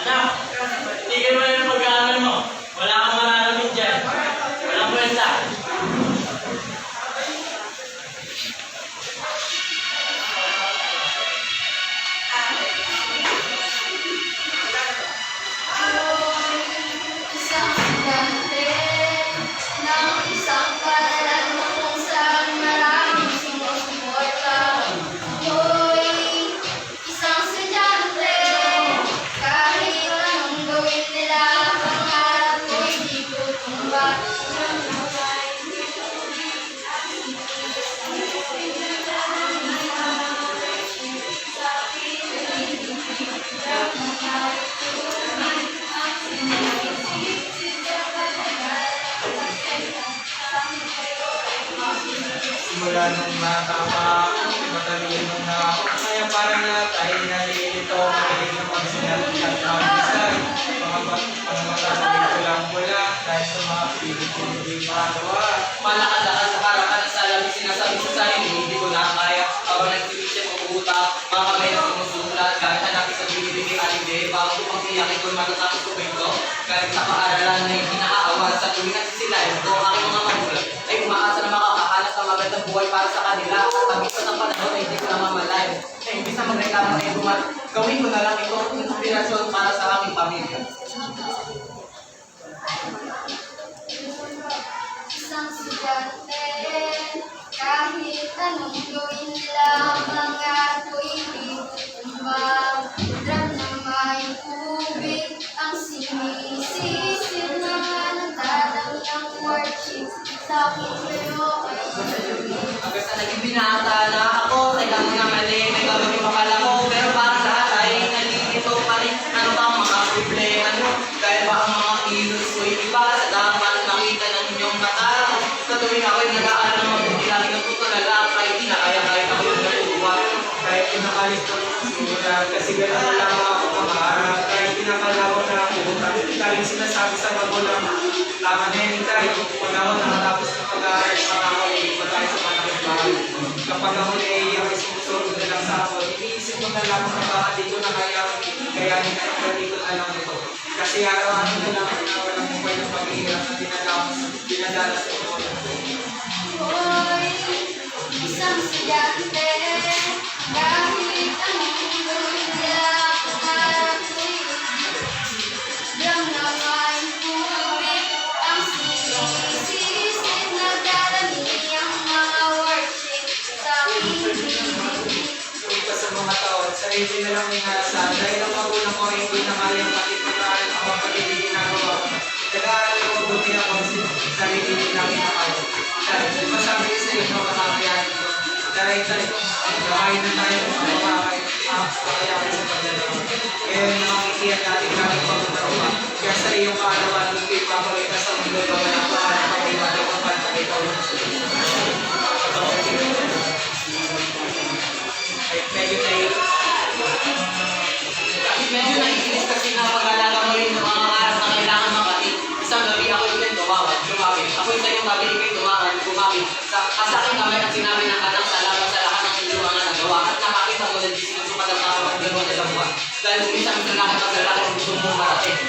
Anak, tigil mo na yung pag-aaral mo. Wala kang mararating dyan. Walang kwenta. Isang estudyante ng isang paaralan na kung saan maraming sumusuporta. Ako'y isang estudyante, kahit anong gawin nila, pangarap ko'y di tutumba. Simula nung bata pa, matalino na ako. Kaya parang lahat ay nalilito. Mahilig na magsinat at mag-design. Mga magkakalit ko lang wala. Dahil sa mga pilit ko hindi magawa. Malakad-lakad sa harapan sa labi sinasabi sa sarili, hindi ko na kaya. Habang nagsipisip o puta, mga kamay na sumusulat. Kahit hanapin sa bibig at hindi, bago ko pang tiyakin ko matatapos ko ito. Kahit sa paaralan na hindi nakaawan sa tuwing nagsisilayan ko, ang aking mga magulang ay umaasa na makakahanap ng magandang buhay para sa kanila. At tagisan ng panahon na hindi ko na mamalayan. Na imbis na magreklamo na ito, gawin ko na lang ito ang inspirasyon para sa aking pamilya. Isang estudyante, kahit anong gawin nila, pangarap ko'y di tutumbang. Drum na may tubig, ang sinisisid na nagdadang ng worksheet. Sa akin kayo ay malamig. Hanggang sa naging binata na ako, teka nga mali, may gagawin makala ko, pero parang lahat ay nalilito pa rin. Ano ba ang mga problema nyo? Dahil ba ang mga kilos ko'y iba sa dapat nakita ng inyong mata? Sa tuwing ako'y nag-aaral ng mabuti, lagi nagtutulala, kahit di na kaya-kaya ako yung natutuwa. Kahit pinakalis ko sa simula. Kasi gano'n lang ako pangarap. Kahit pinakalawa na ako. Laging sinasabi sa magulang. Tama na yun tayo. Pag ako nakatapos ng pag-aaral, ako ay patay sa panahon bahay. Kapag ako naiiyak ay sumusunod na lang sa ako. Iniisip ko na lang na baka di ko na kayanin na hindi ko na lang ito. Kasi araw-araw na lang na walang mukhay ng paghihirap na dinadalas ko. Ako'y isang estudyante, kahit anong gawin nila, pangarap ko'y drum na may tubig, ang sinisisid na darami ang mga worksheet sa aking bibig. Ito sa mga taon, sarili na lang inaasahan. Dahil ang magulang ko ay hindi na kayang patipatahan ang mga pagiging ginagawa ko. Nag-aaral ko buti ako kasi sarili nilang inakaya. Dahil masabi ko sa inyo, makakayanin ko. Dahil gawin na tayo ng mga makakayanin sa pagdalawa. Kaya yung mga ikiyan natin natin pagdalawa. Kaya sa iyong kaalaman, hindi papakita sa mundo na wala pa ang pag-iwan ng pagkakita ko. Medyo naiinis kasi na pag-alaga mo rin ng mga arap na kailangan makatid. Isang gabi ako yung tumawag, lumapit. Ako yung sa'yo gabi kayo lumapit. Sa aking kamay ang sinabi ng kanang salamat sa lahat ng inyong mga nagawa. At nakakita mo na di sinusukat ang mga magdalawa na dalawa. Dahil kung isang lalaki pag-lalaki ang gusto mong marating.